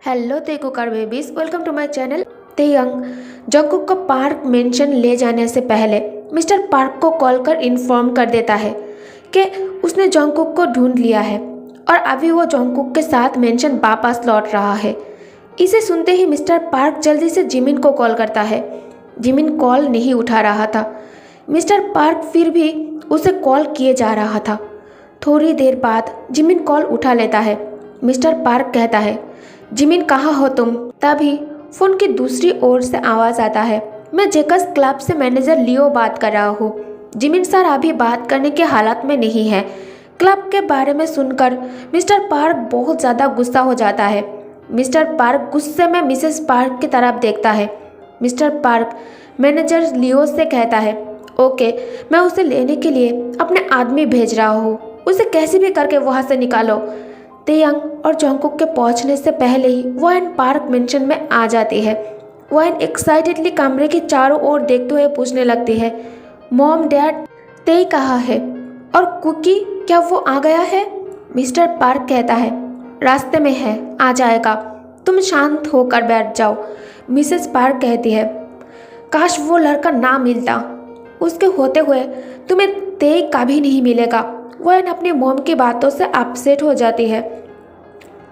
Hello Taekookers babies, welcome to my channel. Taehyung Jungkook को park mansion ले जाने से पहले मिस्टर पार्क को कॉल कर इन्फॉर्म कर देता है कि उसने जंगकुक को ढूंढ लिया है और अभी वो जंगकुक के साथ मेंशन वापस लौट रहा है। इसे सुनते ही मिस्टर पार्क जल्दी से जिमिन को कॉल करता है। जिमिन कॉल नहीं उठा रहा था। मिस्टर पार्क फिर भी उसे कॉल किए जा रहा था। थोड़ी देर बाद जिमिन कॉल उठा लेता है। मिस्टर पार्क कहता है, जिमिन कहाँ हो तुम? तभी फोन की दूसरी ओर से आवाज आता है, मैं जेकस क्लब से मैनेजर लियो बात कर रहा हूँ। जिमिन सर अभी बात करने के हालात में नहीं है। क्लब के बारे में सुनकर मिस्टर पार्क बहुत ज़्यादा गुस्सा हो जाता है। मिस्टर पार्क गुस्से में मिसेस पार्क की तरफ देखता है। मिस्टर पार्क मैनेजर लियो से कहता है, ओके, मैं उसे लेने के लिए अपने आदमी भेज रहा हूँ, उसे कैसे भी करके वहाँ से निकालो। तेयंग और जंगकुक के पहुंचने से पहले ही वॉयन पार्क मेंशन में आ जाती है। वॉयन एक्साइटेडली कमरे के चारों ओर देखते हुए पूछने लगती है, मॉम डैड तेई कहाँ है और कुकी, क्या वो आ गया है? मिस्टर पार्क कहता है, रास्ते में है, आ जाएगा, तुम शांत होकर बैठ जाओ। मिसेस पार्क कहती है, काश वो लड़का ना मिलता, उसके होते हुए तुम्हें तेई कभी नहीं मिलेगा। वॉयन अपनी मॉम की बातों से अपसेट हो जाती है,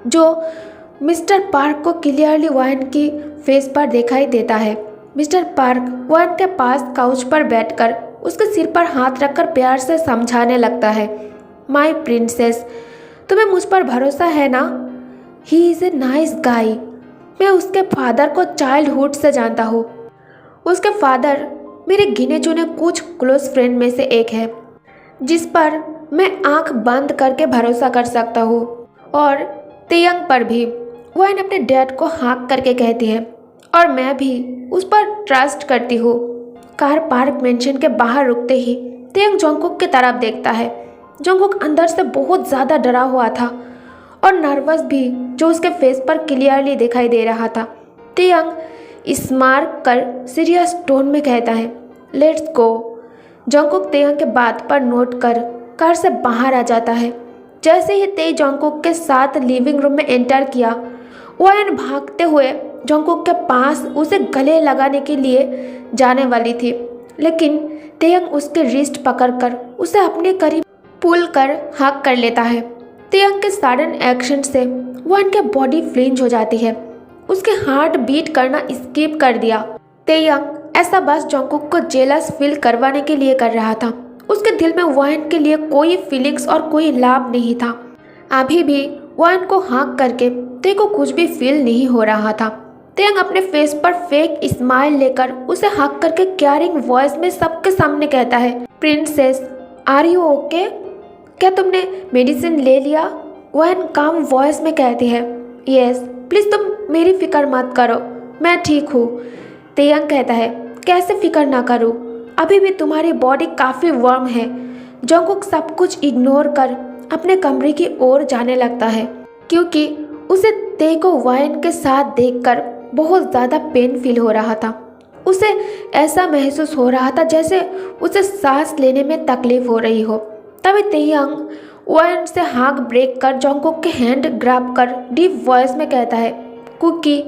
जो मिस्टर पार्क को क्लियरली वॉयन की फेस पर दिखाई देता है। मिस्टर पार्क वॉयन के पास काउच पर बैठकर उसके सिर पर हाथ रखकर प्यार से समझाने लगता है, माय प्रिंसेस, तुम्हें मुझ पर भरोसा है ना? He is a nice guy. मैं उसके फादर को चाइल्डहुड से जानता हूँ। उसके फादर मेरे गिने चुने कुछ क्लोज फ्रेंड में से एक है, जिस पर मैं आंख बंद करके भरोसा कर सकता हूँ। और तेयंग पर भी। वॉयन अपने डैड को हाँक करके कहती है, और मैं भी उस पर ट्रस्ट करती हूँ। कार पार्क मेंशन के बाहर रुकते ही तेयंग जंगकुक की तरफ देखता है। जंगकुक अंदर से बहुत ज़्यादा डरा हुआ था और नर्वस भी, जो उसके फेस पर क्लियरली दिखाई दे रहा था। तेयंग स्मार्ट कर सीरियस टोन में कहता है, लेट्स गो। जंगकुक तेयंग के बात पर नोट कर कार से बाहर आ जाता है। जैसे ही तेई जंगकुक के साथ लिविंग रूम में एंटर किया, वॉयन भागते हुए जंगकुक के पास उसे गले लगाने के लिए जाने वाली थी, लेकिन तेयंग उसके रिस्ट पकड़कर उसे अपने करीब पुल कर हक कर लेता है। तेयंग के सडन एक्शन से वॉयन के बॉडी फ्लिंच हो जाती है। उसके हार्ट बीट करना स्किप कर दिया। तेयंग ऐसा बस जंगकुक को जेलस फील करवाने के लिए कर रहा था। उसके दिल में वॉयन के लिए कोई फीलिंग्स और कोई लाभ नहीं था। अभी भी वॉयन को हाँक करके ते को कुछ भी फील नहीं हो रहा था। तेयंग अपने फेस पर फेक स्माइल लेकर उसे हक करके केयरिंग वॉइस में सबके सामने कहता है, प्रिंसेस, आर यू ओके? क्या तुमने मेडिसिन ले लिया? वॉयन काम वॉइस में कहती है, यस, प्लीज़ तुम मेरी फिक्र मत करो, मैं ठीक हूँ। तेयंग कहता है, कैसे फिक्र ना करूँ, अभी भी तुम्हारी बॉडी काफ़ी वार्म है। जंगकुक सब कुछ इग्नोर कर अपने कमरे की ओर जाने लगता है, क्योंकि उसे ते को वॉयन के साथ देखकर बहुत ज़्यादा पेन फील हो रहा था। उसे ऐसा महसूस हो रहा था जैसे उसे सांस लेने में तकलीफ हो रही हो। तभी तेयंग वॉयन से हाथ ब्रेक कर जंगकुक के हैंड ग्रैब कर डीप वॉइस में कहता है, कुकी,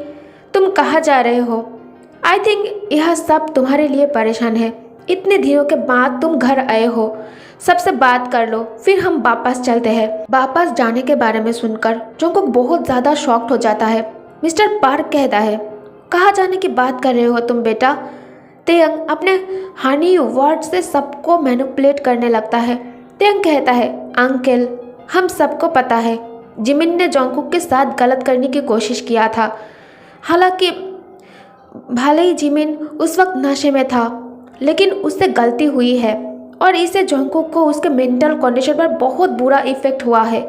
तुम कहाँ जा रहे हो? आई थिंक यह सब तुम्हारे लिए परेशान है। इतने दिनों के बाद तुम घर आए हो, सबसे बात कर लो, फिर हम वापस चलते हैं। वापस जाने के बारे में सुनकर जंगकुक बहुत ज़्यादा शॉक्ड हो जाता है। मिस्टर पार्क कहता है, कहाँ जाने की बात कर रहे हो तुम बेटा? तेयंग अपने हनी वर्ड से सबको मैनिपुलेट करने लगता है। तेयंग कहता है, अंकल, हम सबको पता है जिमिन ने जंगकुक के साथ गलत करने की कोशिश किया था। हालांकि भले ही जिमिन उस वक्त नशे में था, लेकिन उससे गलती हुई है और इससे जंगकुक को उसके मेंटल कंडीशन पर बहुत बुरा इफेक्ट हुआ है।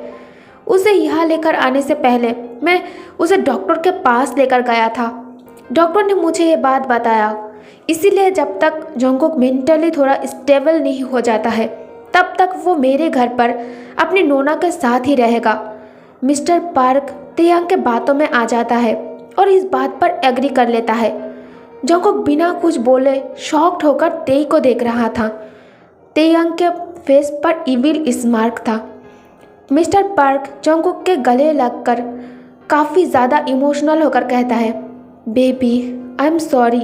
उसे यहाँ लेकर आने से पहले मैं उसे डॉक्टर के पास लेकर गया था। डॉक्टर ने मुझे ये बात बताया, इसीलिए जब तक जंगकुक मेंटली थोड़ा स्टेबल नहीं हो जाता है, तब तक वो मेरे घर पर अपनी नोना के साथ ही रहेगा। मिस्टर पार्क तेयंग के बातों में आ जाता है और इस बात पर एग्री कर लेता है। जंगकुक बिना कुछ बोले शॉक्ड होकर तेई को देख रहा था। तेयंग के फेस पर इविल स्मार्क था। मिस्टर पार्क जंगकुक के गले लगकर काफ़ी ज़्यादा इमोशनल होकर कहता है, baby I am sorry.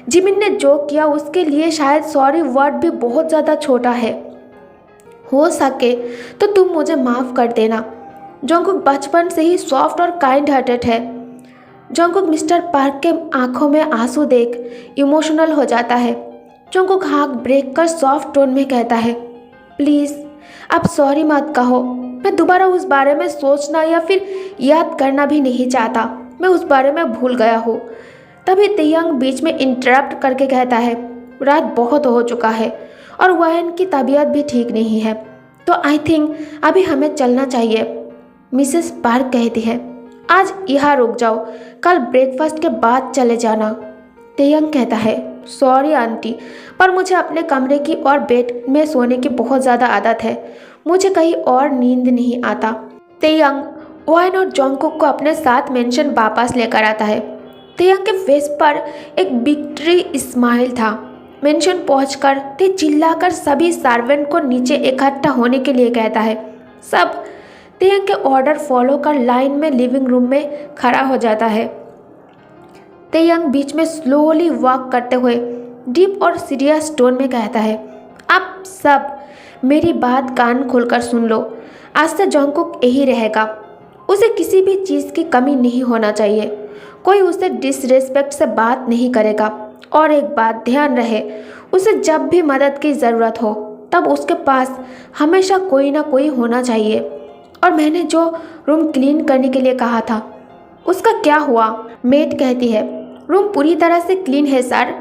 Jimin ने जो किया उसके लिए शायद सॉरी वर्ड भी बहुत ज़्यादा छोटा है। हो सके तो तुम मुझे माफ़ कर देना। जंगकुक बचपन से ही सॉफ्ट और काइंड हार्टेड है। जंगकुक मिस्टर पार्क के आंखों में आंसू देख इमोशनल हो जाता है। जंगकुक हाथ ब्रेक कर सॉफ्ट टोन में कहता है, प्लीज़ अब सॉरी मत कहो। मैं दोबारा उस बारे में सोचना या फिर याद करना भी नहीं चाहता। मैं उस बारे में भूल गया हूँ। तभी तेयंग बीच में इंटरप्ट करके कहता है, रात बहुत हो चुका है और वहन की तबीयत भी ठीक नहीं है, तो आई थिंक अभी हमें चलना चाहिए। मिसेस पार्क कहती है, आज यहाँ रुक जाओ, कल ब्रेकफास्ट के बाद चले जाना। तेयंग कहता है, सॉरी आंटी, पर मुझे अपने कमरे की और बेड में सोने की बहुत ज़्यादा आदत है। मुझे कहीं और नींद नहीं आता। तेयंग वहन और जंगकुक को अपने साथ मेंशन वापस लेकर आता है। तेयंग के फेस पर एक विक्ट्री स्माइल था। मेंशन पहुंचकर ते चिल्लाकर सभी सर्वेंट को नीचे इकट्ठा होने के लिए कहता है। सब तेयंग के ऑर्डर फॉलो कर लाइन में लिविंग रूम में खड़ा हो जाता है। तेयंग बीच में स्लोली वॉक करते हुए डीप और सीरियस टोन में कहता है, आप सब मेरी बात कान खोलकर सुन लो। आज से जंगकुक यही रहेगा। उसे किसी भी चीज़ की कमी नहीं होना चाहिए। कोई उसे डिसरेस्पेक्ट से बात नहीं करेगा। और एक बात ध्यान रहे, उसे जब भी मदद की ज़रूरत हो तब उसके पास हमेशा कोई ना कोई होना चाहिए। और मैंने जो रूम क्लीन करने के लिए कहा था उसका क्या हुआ? मेट कहती है, रूम पूरी तरह से क्लीन है सर।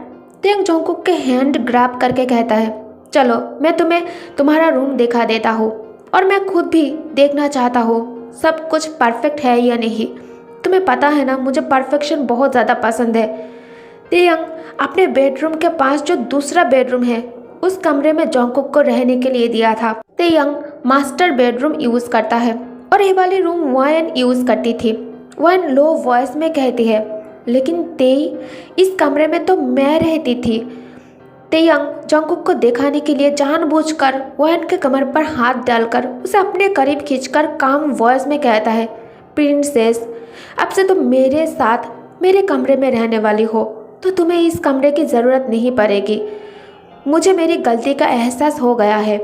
तेयंग जंगकुक के हैंड ग्रैब करके कहता है, चलो मैं तुम्हें तुम्हारा रूम दिखा देता हूँ और मैं खुद भी देखना चाहता हूँ सब कुछ परफेक्ट है या नहीं। तुम्हें पता है ना, मुझे परफेक्शन बहुत ज़्यादा पसंद है। तेयंग अपने बेडरूम के पास जो दूसरा बेडरूम है उस कमरे में जंगकुक को रहने के लिए दिया था। तेयंग मास्टर बेडरूम यूज़ करता है और ये वाली रूम वहन यूज़ करती थी। वहन लो वॉइस में कहती है, लेकिन तेई इस कमरे में तो मैं रहती थी। तेयंग जंगकुक को दिखाने के लिए जानबूझकर वहन के कमर पर हाथ डालकर उसे अपने करीब खींचकर काम वॉइस में कहता है, प्रिंसेस अब से तुम मेरे साथ मेरे कमरे में रहने वाली हो, तो तुम्हें इस कमरे की ज़रूरत नहीं पड़ेगी। मुझे मेरी गलती का एहसास हो गया है।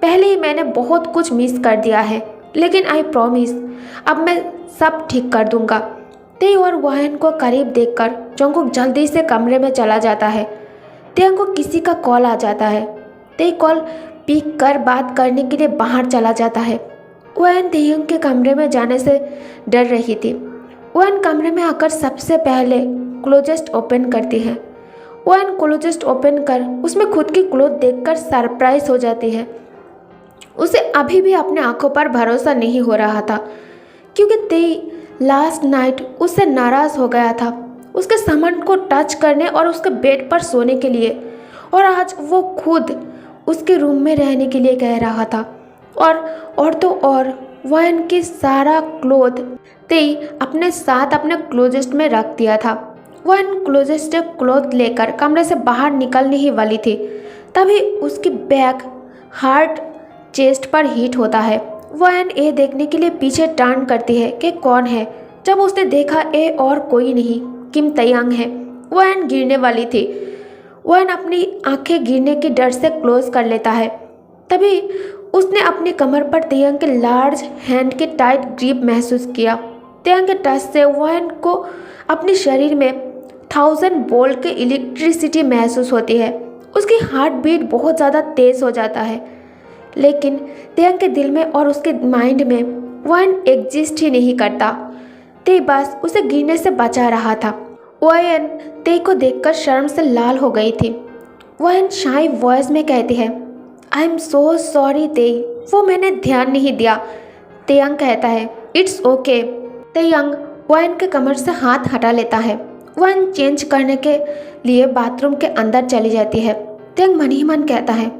पहले ही मैंने बहुत कुछ मिस कर दिया है, लेकिन आई प्रॉमिस अब मैं सब ठीक कर दूंगा। तेई और वहन को करीब देखकर जंगकुक जल्दी से कमरे में चला जाता है। तेयंग को किसी का कॉल आ जाता है। तेई कॉल पिक कर बात करने के लिए बाहर चला जाता है। वहन तेयंग के कमरे में जाने से डर रही थी। वहन कमरे में आकर सबसे पहले क्लोजेस्ट ओपन करती है। वहन क्लोजेस्ट ओपन कर उसमें खुद की क्लोथ देखकर सरप्राइज हो जाती है। उसे अभी भी अपने आंखों पर भरोसा नहीं हो रहा था, क्योंकि तेई लास्ट नाइट उससे नाराज़ हो गया था उसके सामान को टच करने और उसके बेड पर सोने के लिए, और आज वो खुद उसके रूम में रहने के लिए कह रहा था। और तो और वहन की सारा क्लोथ तेई अपने साथ अपने क्लोजेस्ट में रख दिया था। वहन क्लोजेस्ट से क्लोथ लेकर कमरे से बाहर निकलने ही वाली थी, तभी उसकी बैक हार्ट चेस्ट पर हिट होता है। वहन ए देखने के लिए पीछे टर्न करती है कि कौन है। जब उसने देखा ए और कोई नहीं किम तेयंग है। वहन गिरने वाली थी। वहन अपनी आंखें गिरने की डर से क्लोज कर लेता है। तभी उसने अपनी कमर पर तेयंग के लार्ज हैंड के टाइट ग्रिप महसूस किया। तेयंग के टच से वहन को अपने शरीर में 1000 वोल्ट की इलेक्ट्रिसिटी महसूस होती है। उसकी हार्ट बीट बहुत ज़्यादा तेज़ हो जाता है, लेकिन तेयंग के दिल में और उसके माइंड में वहन एग्जिस्ट ही नहीं करता। ते बस उसे गिरने से बचा रहा था। वहन ते को देखकर शर्म से लाल हो गई थी। वहन शाई वॉइस में कहती है, आई एम सो सॉरी ते, वो मैंने ध्यान नहीं दिया। तेयंग कहता है, इट्स ओके। तेयंग वहन के कमर से हाथ हटा लेता है। वहन चेंज करने के लिए बाथरूम के अंदर चली जाती है। तेयंग मन ही मन कहता है,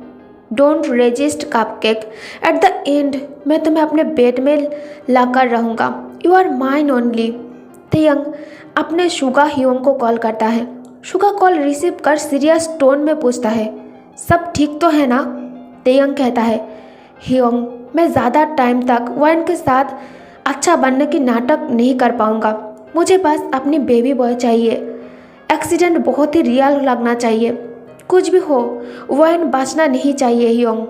don't resist cupcake, at the end मैं तुम्हें अपने बेड में लाकर रहूँगा। You are mine only. Taehyung अपने शुगा हियोंग को कॉल करता है। शुगा कॉल रिसीव कर सीरियस टोन में पूछता है, सब ठीक तो है ना? तेयंग कहता है, हियोंग मैं ज़्यादा टाइम तक वहन के साथ अच्छा बनने की नाटक नहीं कर पाऊंगा। मुझे बस अपनी बेबी बॉय चाहिए। एक्सीडेंट बहुत ही रियल लगना चाहिए। कुछ भी हो, वैन बचना नहीं चाहिए ह्योंग।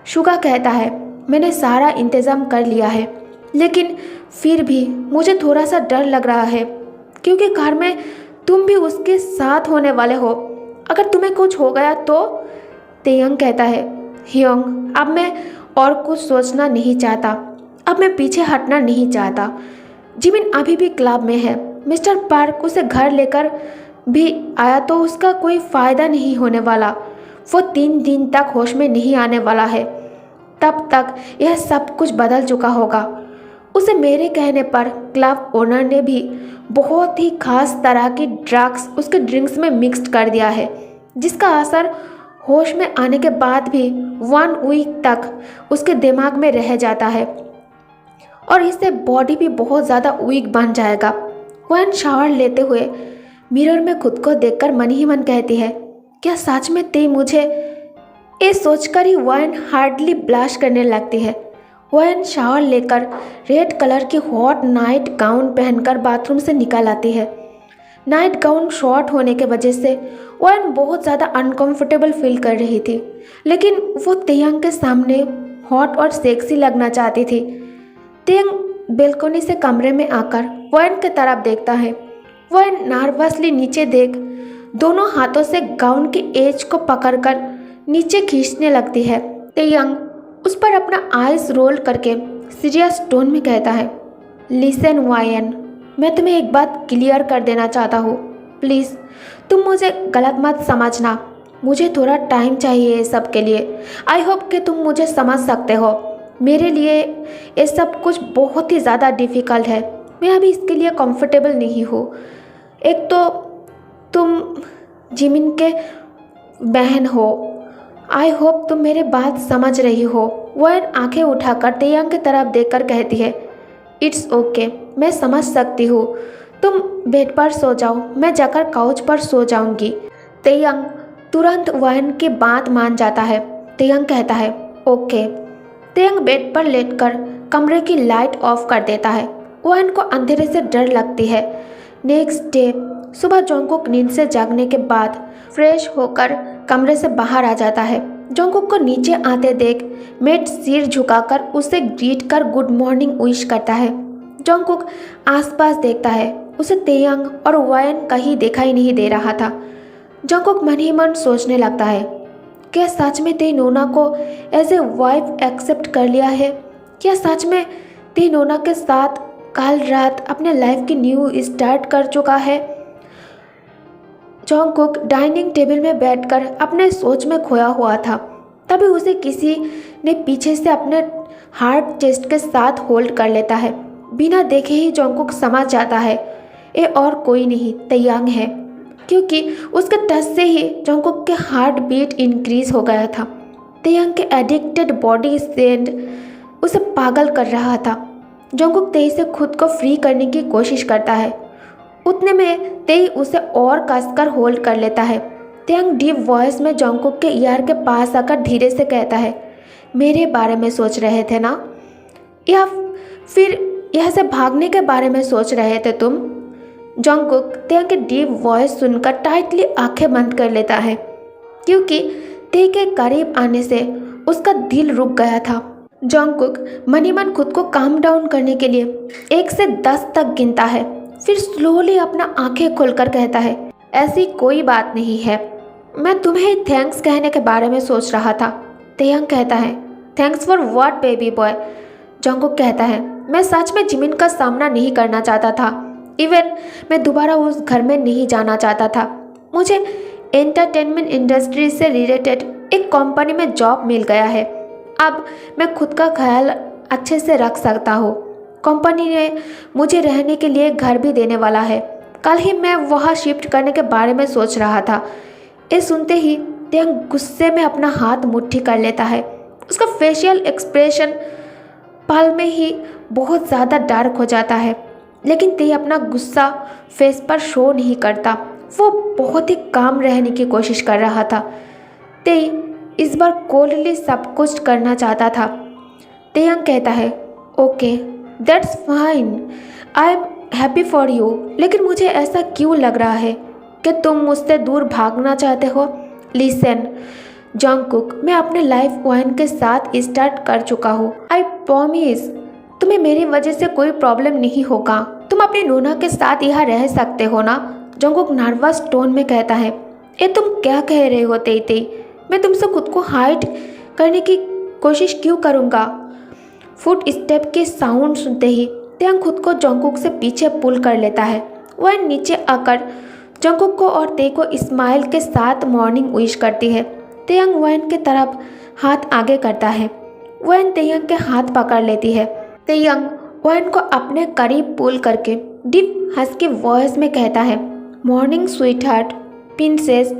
शुगा कहता है, मैंने सारा इंतज़ाम कर लिया है, लेकिन फिर भी मुझे थोड़ा सा डर लग रहा है, क्योंकि घर में तुम भी उसके साथ होने वाले हो। अगर तुम्हें कुछ हो गया तो? तेयंग कहता है, ह्योंग अब मैं और कुछ सोचना नहीं चाहता। अब मैं पीछे हटना नहीं चाहता। जिमिन अभी भी क्लब में है। मिस्टर पार्क उसे घर लेकर भी आया तो उसका कोई फ़ायदा नहीं होने वाला। वो 3 दिन तक होश में नहीं आने वाला है। तब तक यह सब कुछ बदल चुका होगा। उसे मेरे कहने पर क्लब ओनर ने भी बहुत ही खास तरह की ड्रग्स उसके ड्रिंक्स में मिक्स्ड कर दिया है, जिसका असर होश में आने के बाद भी 1 वीक तक उसके दिमाग में रह जाता है और इससे बॉडी भी बहुत ज़्यादा वीक बन जाएगा। वह शावर लेते हुए मिरर में खुद को देखकर मन ही मन कहती है, क्या सच में ते मुझे? ये सोचकर ही वैन हार्डली ब्लश करने लगती है। वैन शावर लेकर रेड कलर की हॉट नाइट गाउन पहनकर बाथरूम से निकल आती है। नाइट गाउन शॉर्ट होने के वजह से वैन बहुत ज़्यादा अनकंफर्टेबल फील कर रही थी, लेकिन वो तेयंग के सामने हॉट और सेक्सी लगना चाहती थी। तेयंग बेलकोनी से कमरे में आकर वैन की तरफ देखता है। वैन नर्वसली नीचे देख दोनों हाथों से गाउन की एज को पकड़कर नीचे खींचने लगती है। तेयंग उस पर अपना आइज रोल करके सीरियस टोन में कहता है, लिसन वायन, मैं तुम्हें एक बात क्लियर कर देना चाहता हूँ। प्लीज़ तुम मुझे गलत मत समझना। मुझे थोड़ा टाइम चाहिए ये सब के लिए। आई होप कि तुम मुझे समझ सकते हो। मेरे लिए ये सब कुछ बहुत ही ज़्यादा डिफ़िकल्ट है। मैं अभी इसके लिए कंफर्टेबल नहीं हूँ। एक तो तुम जिमिन के बहन हो। आई होप तुम मेरे बात समझ रही हो। वह आंखें उठाकर तेयंग की तरफ देखकर कहती है, इट्स ओके, मैं समझ सकती हूँ। तुम बेड पर सो जाओ, मैं जाकर काउच पर सो जाऊंगी। तेयंग तुरंत वैन की बात मान जाता है। तेयंग कहता है, ओके। तेयंग बेड पर लेटकर कमरे की लाइट ऑफ कर देता है। वैन को अंधेरे से डर लगती है। नेक्स्ट डे सुबह जोंगकुक नींद से जागने के बाद फ्रेश होकर कमरे से बाहर आ जाता है। जोंगकुक को नीचे आते देख मेट सिर झुकाकर उसे ग्रीट कर गुड मॉर्निंग विश करता है। जोंगकुक आसपास देखता है। उसे तेयंग और वैन कहीं दिखाई नहीं दे रहा था। जोंगकुक मन ही मन सोचने लगता है, क्या सच में ते नोना को एज ए वाइफ एक्सेप्ट कर लिया है? क्या सच में ते नोना के साथ कल रात अपने लाइफ की न्यू स्टार्ट कर चुका है? जोंगकुक डाइनिंग टेबल में बैठकर अपने सोच में खोया हुआ था। तभी उसे किसी ने पीछे से अपने हार्ट चेस्ट के साथ होल्ड कर लेता है। बिना देखे ही जोंगकुक समझ जाता है ये और कोई नहीं तेयंग है, क्योंकि उसके टच से ही जोंगकुक के हार्ट बीट इंक्रीज हो गया था। तेयंग के एडिक्टेड बॉडी सेंड उसे पागल कर रहा था। जोंगकुक तेई से खुद को फ्री करने की कोशिश करता है। उतने में तेई उसे और कसकर होल्ड कर लेता है। तेयंग डीप वॉइस में जोंगकुक के ईयर के पास आकर धीरे से कहता है, मेरे बारे में सोच रहे थे ना, या फिर यह से भागने के बारे में सोच रहे थे तुम? जोंगकुक तेयंग के डीप वॉइस सुनकर टाइटली आंखें बंद कर लेता है, क्योंकि तेई के करीब आने से उसका दिल रुक गया था। जोंगकुक मनी मन खुद को काम डाउन करने के लिए 1 से 10 तक गिनता है, फिर स्लोली अपना आंखें खोलकर कहता है, ऐसी कोई बात नहीं है, मैं तुम्हें थैंक्स कहने के बारे में सोच रहा था। तेयंग कहता है, thanks for what baby boy? Jungkook कहता है, मैं सच में जिमिन का सामना नहीं करना चाहता था। इवन मैं दोबारा उस घर में नहीं जाना चाहता था। मुझे एंटरटेनमेंट इंडस्ट्री से रिलेटेड एक कंपनी में जॉब मिल गया है। अब मैं खुद का ख्याल अच्छे से रख सकता हूँ। कंपनी ने मुझे रहने के लिए घर भी देने वाला है। कल ही मैं वहाँ शिफ्ट करने के बारे में सोच रहा था। ये सुनते ही तेयंग गुस्से में अपना हाथ मुट्ठी कर लेता है। उसका फेशियल एक्सप्रेशन पल में ही बहुत ज़्यादा डार्क हो जाता है, लेकिन तेई अपना गुस्सा फेस पर शो नहीं करता। वो बहुत ही काम रहने की कोशिश कर रहा था। तेई इस बार कोल्डली सब कुछ करना चाहता था। तेयंग कहता है, okay, that's fine, I am happy for you, लेकिन मुझे ऐसा क्यों लग रहा है कि तुम मुझसे दूर भागना चाहते हो? लिसन जंगकुक, मैं अपने लाइफ वाइन के साथ स्टार्ट कर चुका हूँ। आई प्रॉमिस तुम्हें मेरी वजह से कोई प्रॉब्लम नहीं होगा। तुम अपनी नोना के साथ यहाँ रह सकते हो ना? जंगकुक नर्वस टोन में कहता है। ये तुम क्या कह रहे हो तेई? मैं तुमसे खुद को हाइड करने की कोशिश क्यों करूँगा? फुट स्टेप के साउंड सुनते ही तेयंग खुद को जंगकुक से पीछे पुल कर लेता है। वह नीचे आकर जंगकुक को और ते को स्माइल के साथ मॉर्निंग विश करती है। तेयंग वैन की तरफ हाथ आगे करता है। वैन तेयंग के हाथ पकड़ लेती है। तेयंग वैन को अपने करीब पुल करके डीप हस्की वॉइस में कहता है, मॉर्निंग स्वीट हार्ट, प्रिंसेस,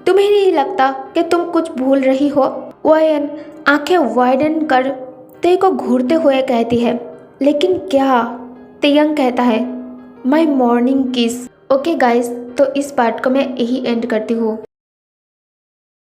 तुम्हें नहीं लगता कि तुम कुछ भूल रही हो? वैन आंखें वाइडन कर ते को घूरते हुए कहती है, लेकिन क्या? तेयंग कहता है, माई मॉर्निंग किस। ओके गाइस, तो इस पार्ट को मैं यही एंड करती हूँ।